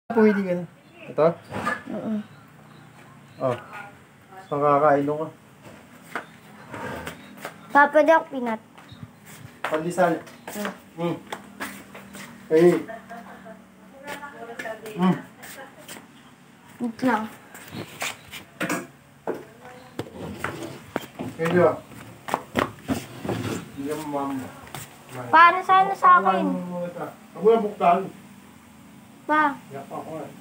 Pumili ka na. Ito? Oo. Oh. Saan kakain ka? Papa, di ako pinat. Pandesal. Hey. Wait lang. Kaya. Hindi mo mama. Paano sana sa akin? Ako na buktan. Pa. Yak ako eh.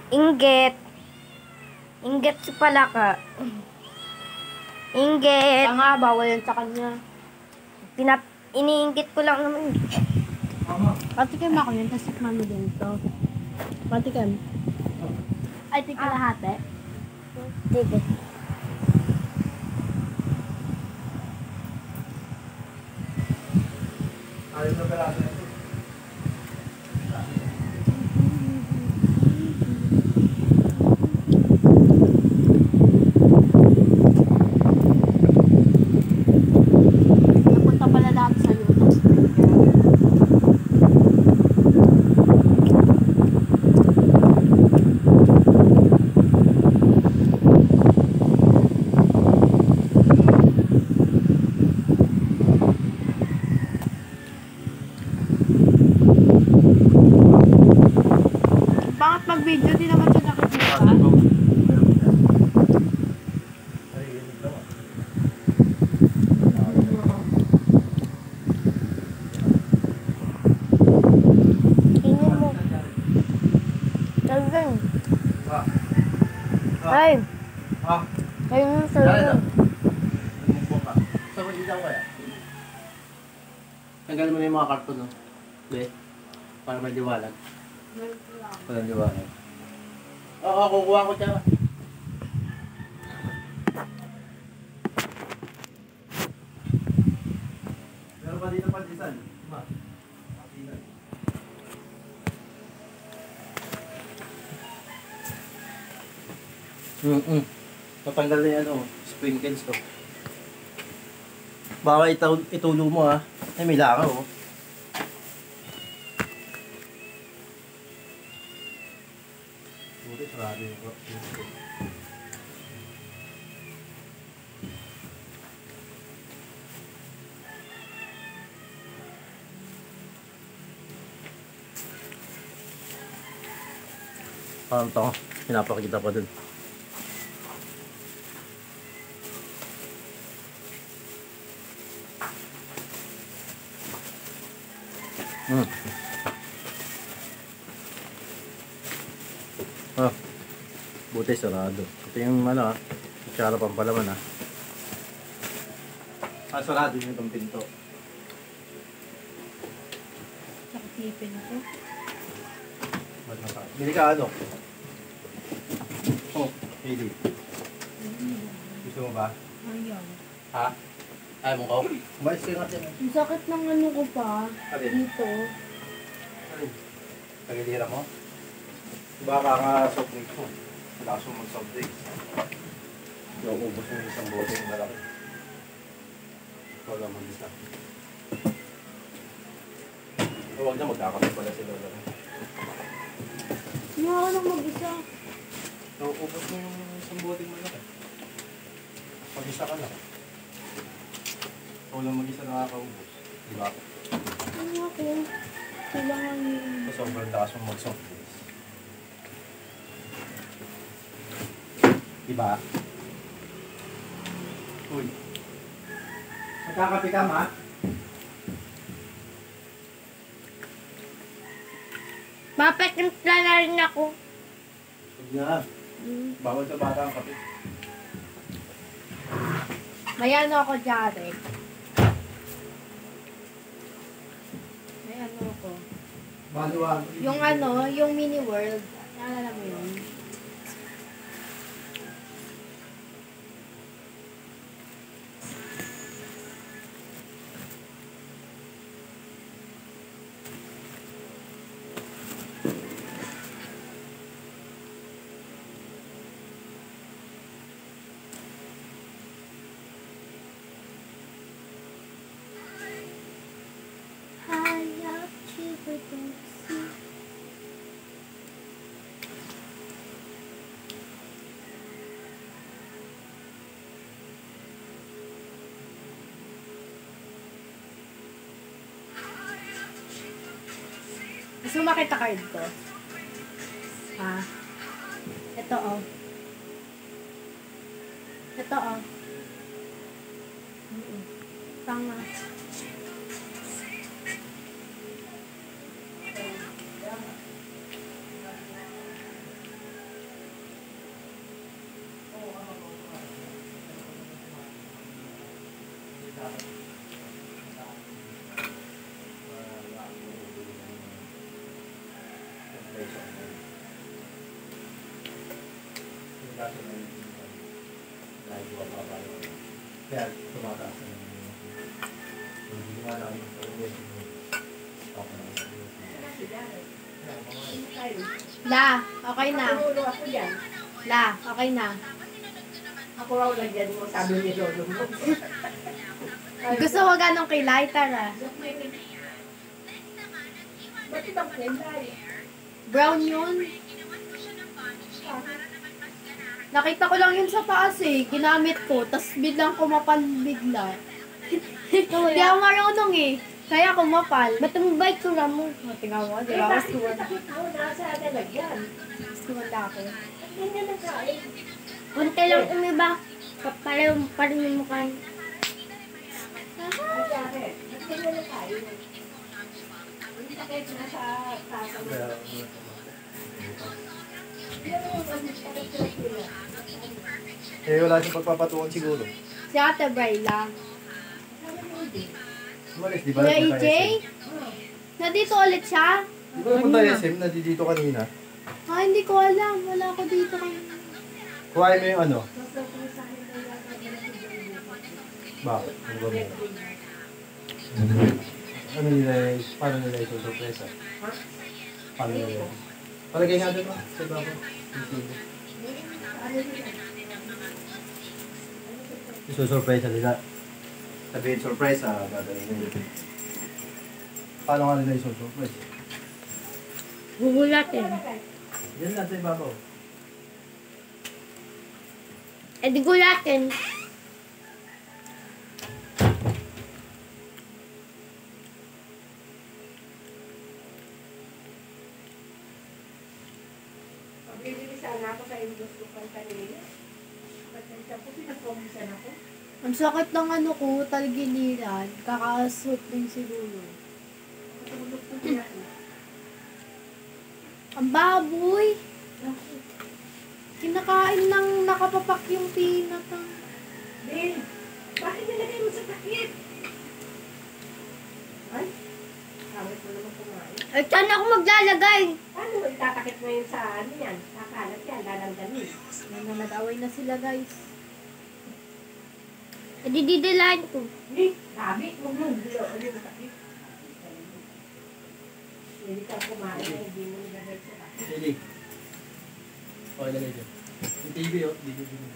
Inggit. Inggit si Palaka. Inggit. Tanga, bawal yan sa kanya. Iniinggit ko lang naman. Patikim ako yun, tapos tikman mo din ito. Patikim. Ay, tika lahat eh. Sige. Ayaw na pala ito. Napunta pala lahat sa YouTube. Bakit mag-video? Di naman siya nakikita. Tingnan mo. Talagang. Ay. Ayun yung talagang. Saan mo dito kaya? Tanggalin mo na yung mga karton, no? Hindi. Para may liwanag. Para may liwanag. Oo, kukuha ko siya. Meron pa dito pandesal. Ma. Tatanggal na yung ano, sprinkles to. Baka itulo mo ha. Ay, may lakaw oh. Buti sarado yung Parang ito, pinapakita pa dun. Ah, buti sarado. Ito yung ano ha, kutsara pampalaman ha. Sarado yung itong pinto. Nakasipin ako. Bili ka ano? Oh, Hailey. Gusto mo ba? Ayaw. Ha? Ayaw mo ko? Umalis ka nga dyan. Ang sakit ng ano ko pa. Alin? Dito. Alin? Tagilira mo? Baka nga soft drinks mo. Wala ka mag-soft drinks. Naubos mo yung isang bote yung malaki. Wala mo isa. Huwag na magkakasin pala si Lola. Hindi ako lang mag-isa. Naubos mo yung isang bote yung malaki. Pag-isa ka lang. Ikaw lang mag-isa nakakaubos. Diba? Ano ako? sila ngayon. Sa sobrang lakas mong mag-soft drinks. Diba? Uy. Magkakape ka, ma? Papatimpla na rin ako. Huwag na. Bawal sa bata ang kape. May ano ako, Jared. May ano ako. Maluwag. Yung ano, yung mini world. Naalala mo yun? I love you, but don't see. Gusto mo makita card ko? Ah. Ito oh. Ito oh. Tanga. Kaya tumataas na yung hindi nga namin La, okay na. Siguro ako yan. La, okay na. Ako raw lagyan mo, sabi ni Lolo mo. Gusto mo ganong kilay, tara. Ba't ibang kulay? Brown yun. Nakita ko lang yun sa taas eh. Ginamit ko. Tapos biglang kumapal bigla. Hindi ako marunong eh. Kaya kumapal. Ba't ang bike ko na mo? O, tingnan mo. Di Eh, ba? bakit yung takip mo? Nasa lalagyan. Kumanda ako. Hindi na nagkain. Kunti lang umiba. Parang yung mukha niya. Bakit? Ba't hindi na nagkain? Hindi takip na sa tasa mo. Eh, wala siyang pagpapatungan siguro. Si Ate Brayla. Umalis, di ba? Kuya Nagpunta EJ? SM. Nandito ulit siya? Di ba nagpunta SM? Nandito kanina. Ah, hindi ko alam. Wala ako dito kanina. Kuhain mo yung ano? Bakit? Ano ba mo? Ano nila, paano nila ito sorpresa? Paano nila? Palagay nga doon mo. Sa ibabaw. Isusurpresa nila. Sabihin surprise gagawin nila. Paano nga nila isusurpresa? Gugulatin. Yan lang sa ibabaw. Eh di gulatin. Pabili sana ako sa English ko kanina. Pasensya ko, pinapromisan ako. Ang sakit ng ano ko, talgiliran. Kakasot din siguro. Matulog ko niya ako. Ang baboy! Kinakain ng nakapapak yung peanut. Bill, bakit nilagay mo sa takip? Ay, kawit mo naman kumain. Eh, saan ako maglalagay? Paano mo itatakip mo yun sa ano yan? Kakalat yan, lalandamin. Nag-away na sila guys. Eh, di didilaan ko. Sabi, huwag mo yung takip. Hindi ka kumain na hindi mo nilagay sa takip. Lili. Okay, lagay dyan. Yung TV, oh. DVD mo.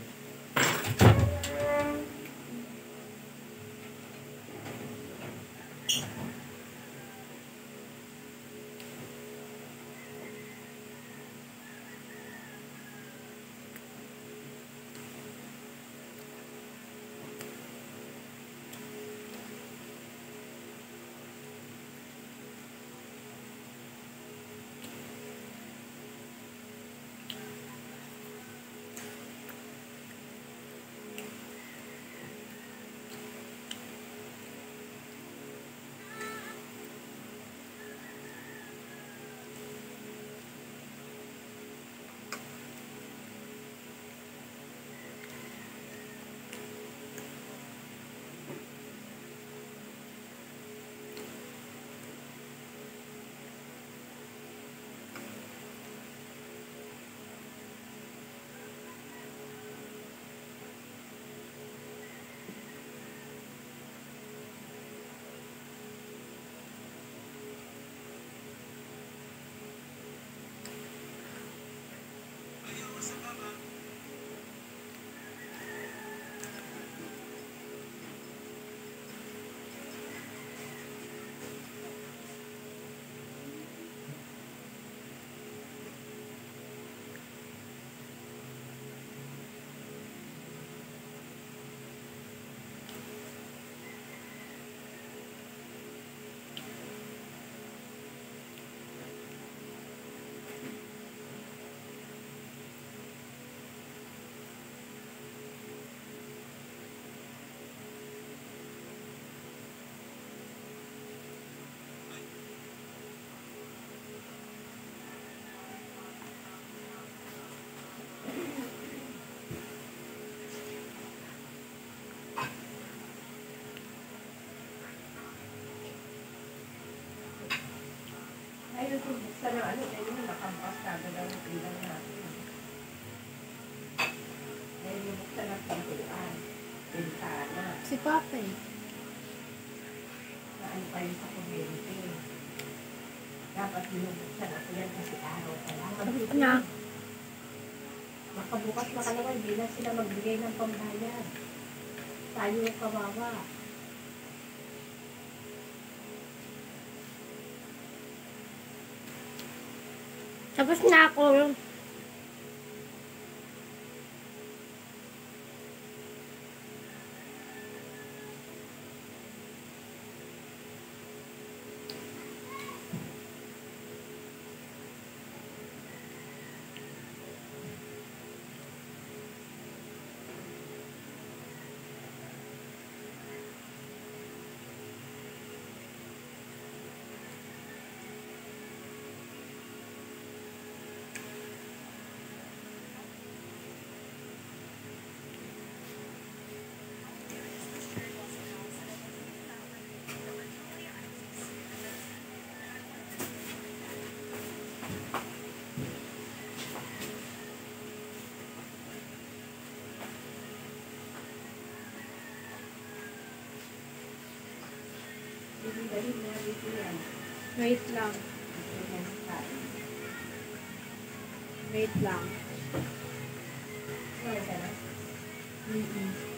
Ayun, kung buksan ng ano, dahil yung nakampas na agad ang ilang natin. Dahil yung buksan ng pintuan, bintana, Si Papa eh. na ano kayo sa kuryente. Dapat binubuksan ako yan kasi araw pa lang. Tapos na. Makabukas na ka naman, hindi na sila magbigay ng pambayad. Tayo ang kawawa. Tapos na ako. Dahil na dito yan. Wait lang. Ganyan ang kain. Wait lang. Wala ka na? Mm-mm.